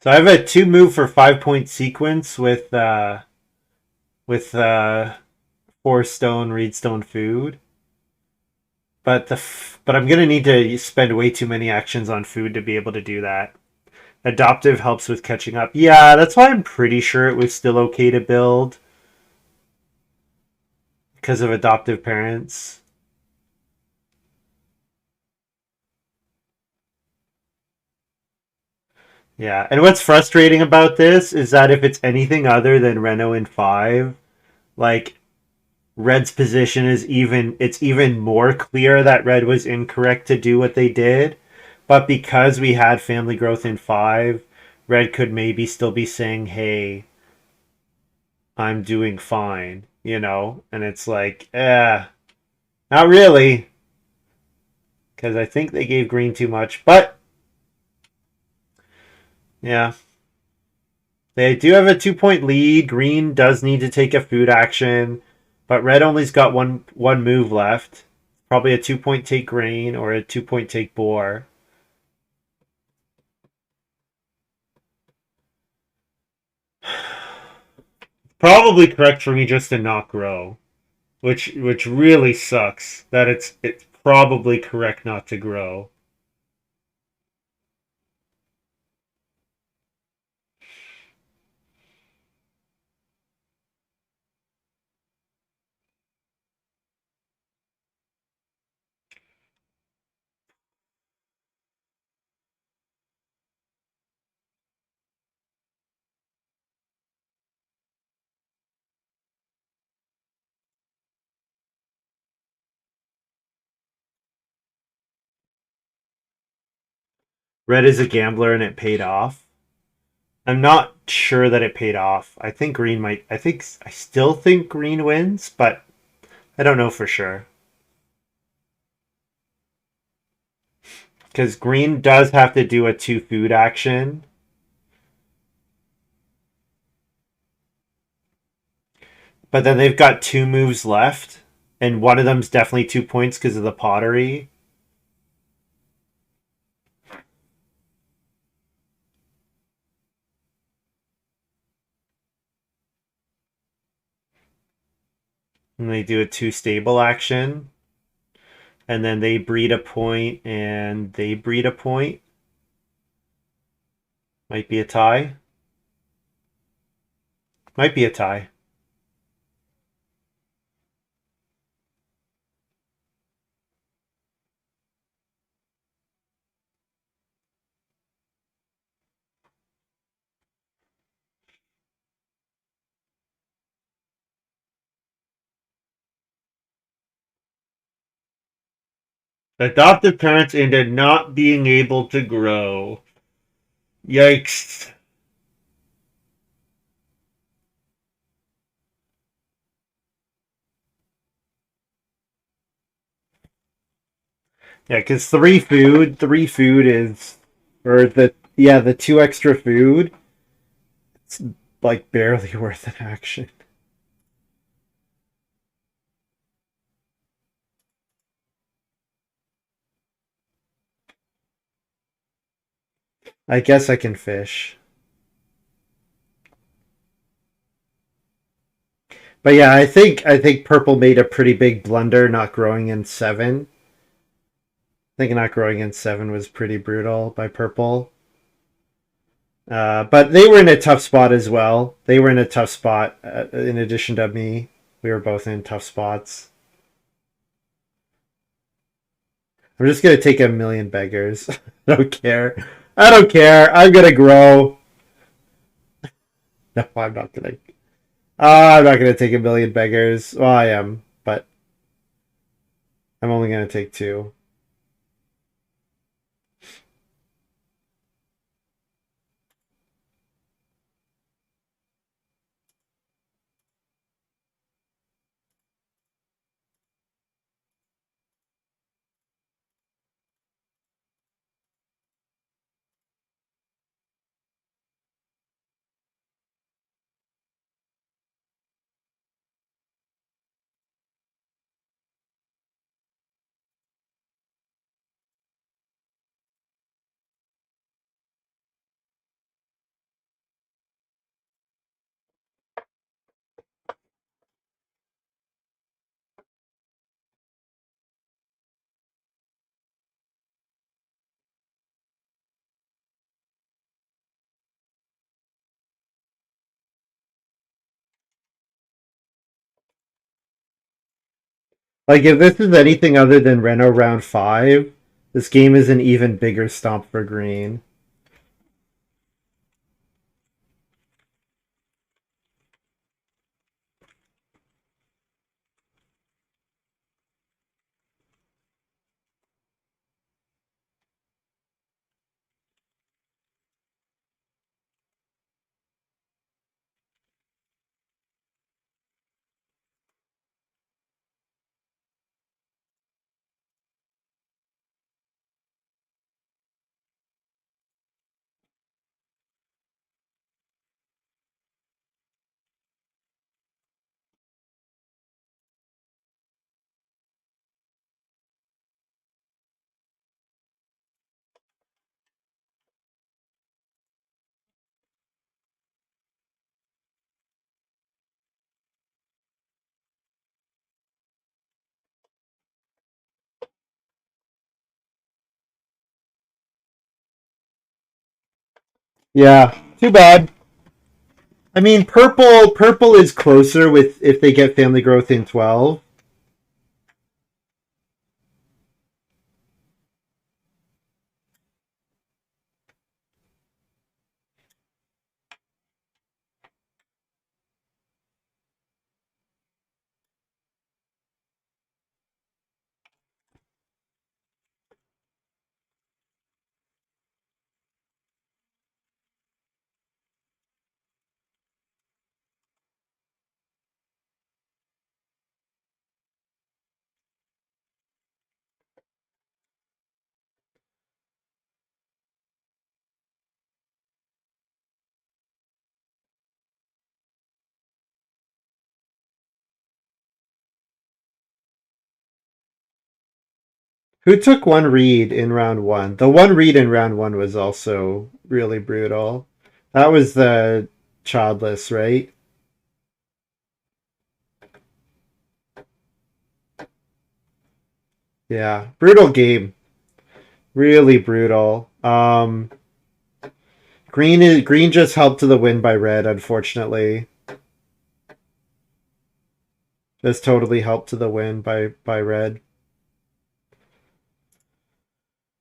So I have a 2 move for 5 point sequence with 4 stone reedstone food. But I'm gonna need to spend way too many actions on food to be able to do that. Adoptive helps with catching up. Yeah, that's why I'm pretty sure it was still okay to build because of adoptive parents. Yeah, and what's frustrating about this is that if it's anything other than Reno in 5, like Red's position is even more clear that Red was incorrect to do what they did. But because we had family growth in 5, Red could maybe still be saying, "Hey, I'm doing fine," And it's like, not really, because I think they gave Green too much. But yeah, they do have a 2 point lead. Green does need to take a food action, but Red only's got one move left. Probably a 2 point take Grain or a 2 point take Boar. Probably correct for me just to not grow, which really sucks. That it's probably correct not to grow. Red is a gambler and it paid off. I'm not sure that it paid off. I think Green might. I still think Green wins, but I don't know for sure. Because Green does have to do a 2 food action. But then they've got 2 moves left. And one of them's definitely 2 points because of the pottery. And they do a 2 stable action. And then they breed a point and they breed a point. Might be a tie. Might be a tie. Adoptive parents ended not being able to grow. Yikes. Yeah, because 3 food is, or the 2 extra food, it's like barely worth an action. I guess I can fish. But yeah, I think purple made a pretty big blunder not growing in 7. I think not growing in 7 was pretty brutal by purple. But they were in a tough spot as well. They were in a tough spot. In addition to me, we were both in tough spots. I'm just gonna take a million beggars. I don't care. I don't care. I'm gonna grow. No, I'm not gonna. I'm not gonna take a million beggars. Well, I am, but I'm only gonna take 2. Like if this is anything other than Reno round 5, this game is an even bigger stomp for green. Yeah, too bad. I mean, purple is closer with if they get family growth in 12. Who took one read in round one? The one read in round one was also really brutal. That was the childless, right? Yeah, brutal game. Really brutal. Green just helped to the win by red, unfortunately. Just totally helped to the win by red.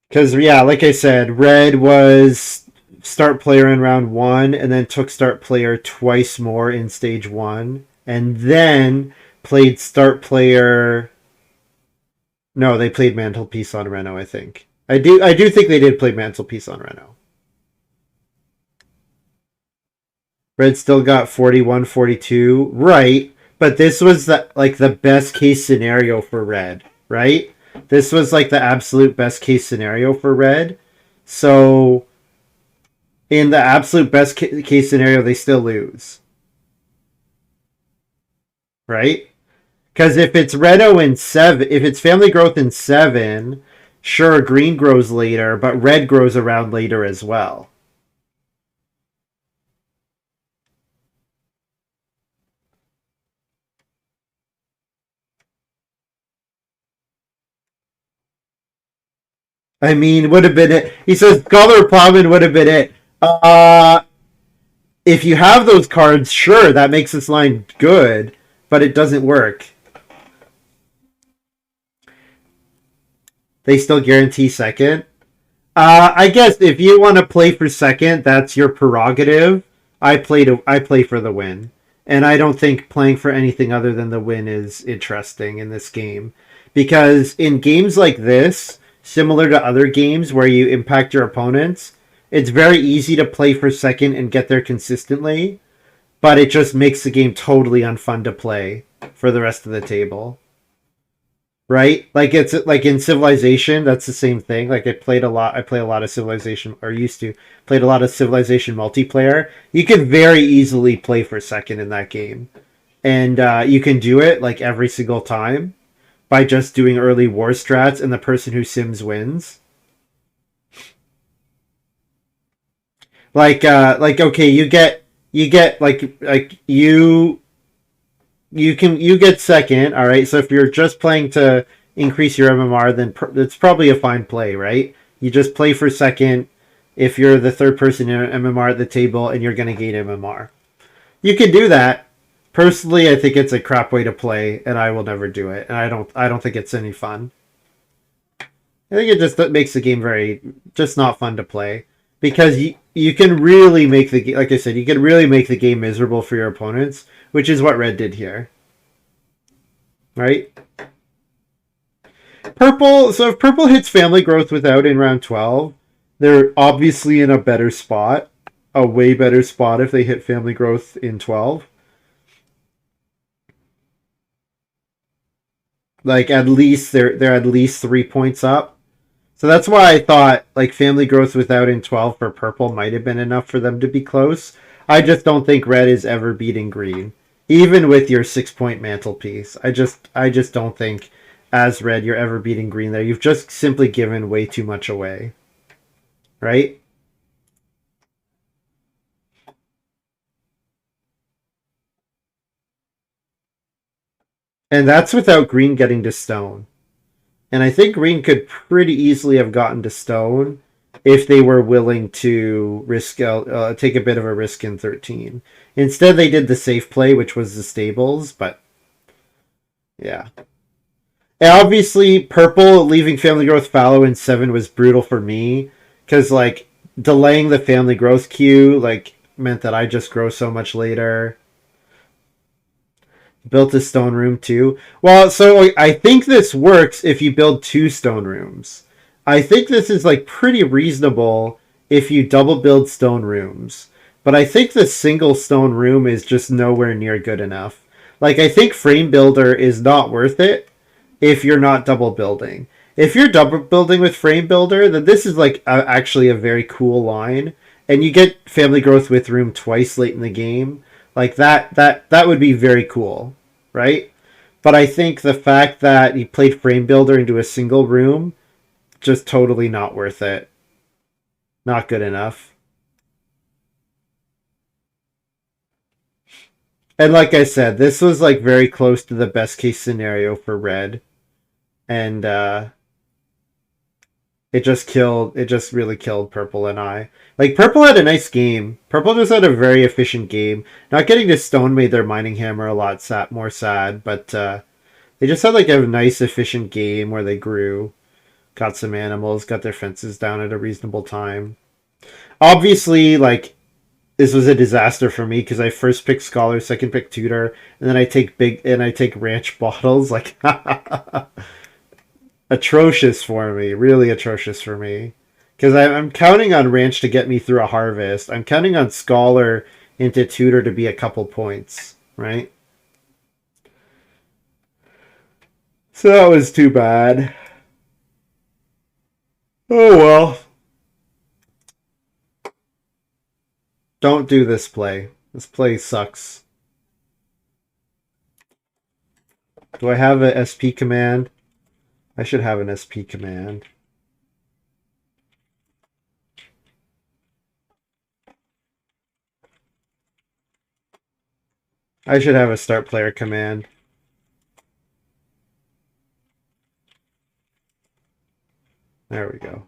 Because yeah, like I said, red was start player in round one, and then took start player twice more in stage one, and then played start player. No, they played Mantelpiece on Reno. I think I do think they did play Mantelpiece on Reno. Red still got 41, 42, right? But this was the best case scenario for red, right? This was like the absolute best case scenario for red. So in the absolute best case scenario, they still lose, right? Because if it's Reno in seven, if it's family growth in seven, sure, green grows later, but red grows around later as well. I mean, would have been it. He says Scholar Plowman would have been it. If you have those cards, sure, that makes this line good, but it doesn't work. They still guarantee second. I guess if you want to play for second, that's your prerogative. I play for the win, and I don't think playing for anything other than the win is interesting in this game, because in games like this, similar to other games where you impact your opponents, it's very easy to play for second and get there consistently, but it just makes the game totally unfun to play for the rest of the table. Right? Like it's like in Civilization, that's the same thing. Like I play a lot of Civilization, or used to played a lot of Civilization multiplayer. You can very easily play for second in that game, and you can do it like every single time by just doing early war strats, and the person who sims wins. Like okay, you get like you get second. All right, so if you're just playing to increase your MMR, then it's probably a fine play, right? You just play for second if you're the third person in MMR at the table and you're going to gain MMR. You can do that. Personally, I think it's a crap way to play, and I will never do it. And I don't think it's any fun. I think it just makes the game very just not fun to play, because you can really make the, like I said, you can really make the game miserable for your opponents, which is what red did here, right? Purple. So if purple hits family growth without in round 12, they're obviously in a better spot, a way better spot if they hit family growth in 12. Like at least they're at least 3 points up. So that's why I thought like family growth without in 12 for purple might have been enough for them to be close. I just don't think red is ever beating green, even with your 6 point mantelpiece. I just don't think as red you're ever beating green there. You've just simply given way too much away, right? And that's without green getting to stone. And I think green could pretty easily have gotten to stone if they were willing to take a bit of a risk in 13. Instead, they did the safe play, which was the stables, but yeah. And obviously, purple leaving family growth fallow in 7 was brutal for me because, like, delaying the family growth queue, like, meant that I just grow so much later. Built a stone room too. Well, so I think this works if you build 2 stone rooms. I think this is like pretty reasonable if you double build stone rooms. But I think the single stone room is just nowhere near good enough. Like I think frame builder is not worth it if you're not double building. If you're double building with frame builder, then this is like actually a very cool line, and you get family growth with room twice late in the game. Like that would be very cool, right? But I think the fact that he played frame builder into a single room, just totally not worth it. Not good enough. And like I said, this was like very close to the best case scenario for red. And it just really killed purple and I. Like purple had a nice game. Purple just had a very efficient game. Not getting to stone made their mining hammer a lot more sad, but they just had like a nice efficient game where they grew, got some animals, got their fences down at a reasonable time. Obviously, like this was a disaster for me because I first picked scholar, second pick tutor, and then I take ranch bottles. Like atrocious for me, really atrocious for me. Because I'm counting on ranch to get me through a harvest. I'm counting on scholar into tutor to be a couple points, right? So that was too bad. Oh well. Don't do this play. This play sucks. Do I have a SP command? I should have an SP command. I should have a start player command. There we go.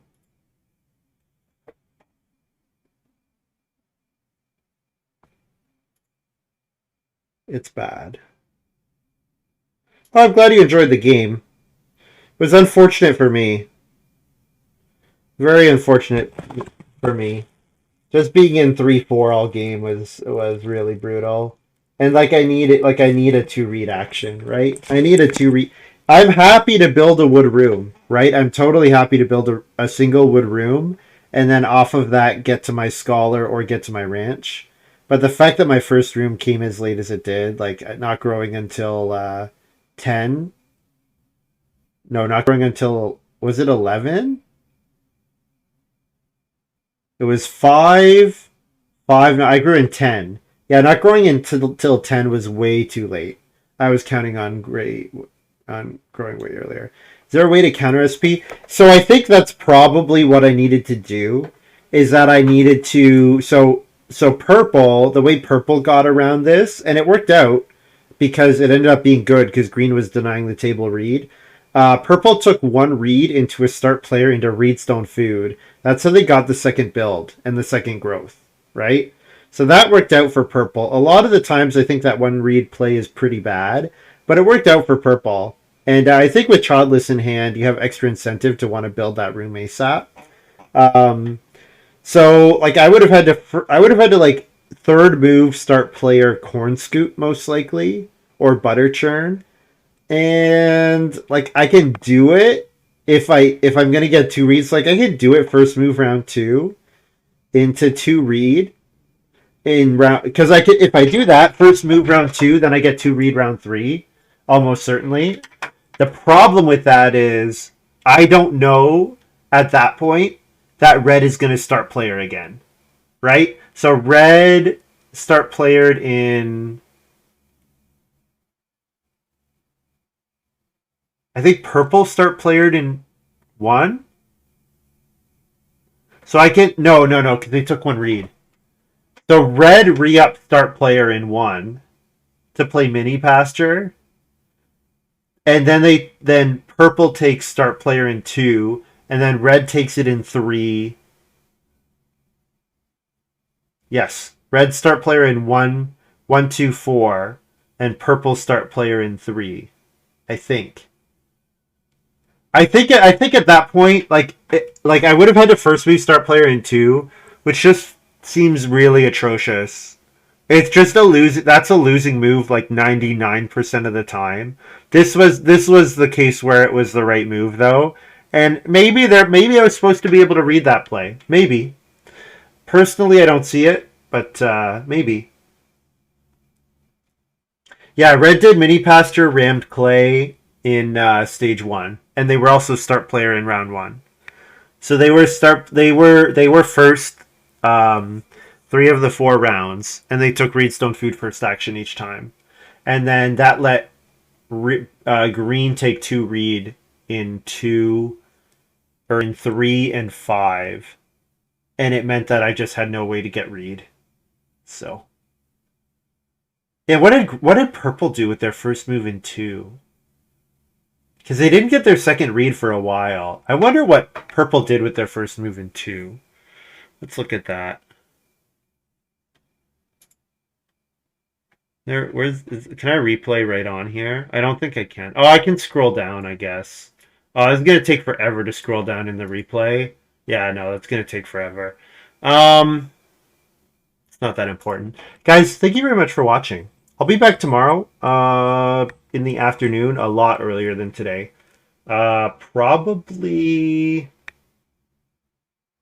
It's bad. Well, I'm glad you enjoyed the game. It was unfortunate for me. Very unfortunate for me. Just being in 3-4 all game was really brutal. And I need a 2 read action, right? I need a 2 read. I'm happy to build a wood room, right? I'm totally happy to build a single wood room and then off of that get to my scholar or get to my ranch. But the fact that my first room came as late as it did, like not growing until 10. No, not growing until, was it 11? It was 5, 5. No, I grew in 10. Yeah, not growing until 10 was way too late. I was counting on growing way earlier. Is there a way to counter SP? So I think that's probably what I needed to do. Is that I needed to so purple, the way purple got around this, and it worked out because it ended up being good because green was denying the table read. Purple took 1 read into a start player into readstone food. That's how they got the second build and the second growth, right? So that worked out for purple. A lot of the times I think that 1 read play is pretty bad, but it worked out for purple. And I think with childless in hand, you have extra incentive to want to build that room ASAP. So like I would have had to like third move start player corn scoot most likely or butter churn, and like I can do it if I'm gonna get 2 reads. Like I can do it first move round 2 into 2 read in round because I could if I do that first move round 2, then I get 2 read round 3 almost certainly. The problem with that is I don't know at that point that red is going to start player again, right? So red start playered in, I think purple start playered in 1. So I can no because they took 1 read. So red re-up start player in 1 to play mini pasture, and then purple takes start player in 2, and then red takes it in 3 Yes. Red start player in 1, 1, 2, 4, and purple start player in 3. I think. I think at that point, like I would have had to first move start player in 2, which just seems really atrocious. It's just a lose. That's a losing move like 99% of the time. This was the case where it was the right move though, and maybe I was supposed to be able to read that play. Maybe personally, I don't see it, but maybe. Yeah, Red did mini pasture rammed clay in stage 1, and they were also start player in round 1. So they were first, um, 3 of the 4 rounds, and they took Reedstone food first action each time, and then that let Green take 2 reed in 2 or in 3 and 5, and it meant that I just had no way to get reed. So yeah, what did purple do with their first move in 2? Because they didn't get their second read for a while. I wonder what purple did with their first move in 2. Let's look at that. Can I replay right on here? I don't think I can. Oh, I can scroll down, I guess. Oh, it's gonna take forever to scroll down in the replay. Yeah, no, it's gonna take forever. Um, it's not that important. Guys, thank you very much for watching. I'll be back tomorrow, in the afternoon, a lot earlier than today. Probably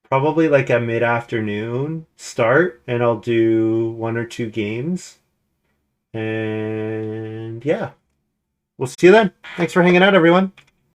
like a mid-afternoon start, and I'll do 1 or 2 games. And yeah, we'll see you then. Thanks for hanging out, everyone.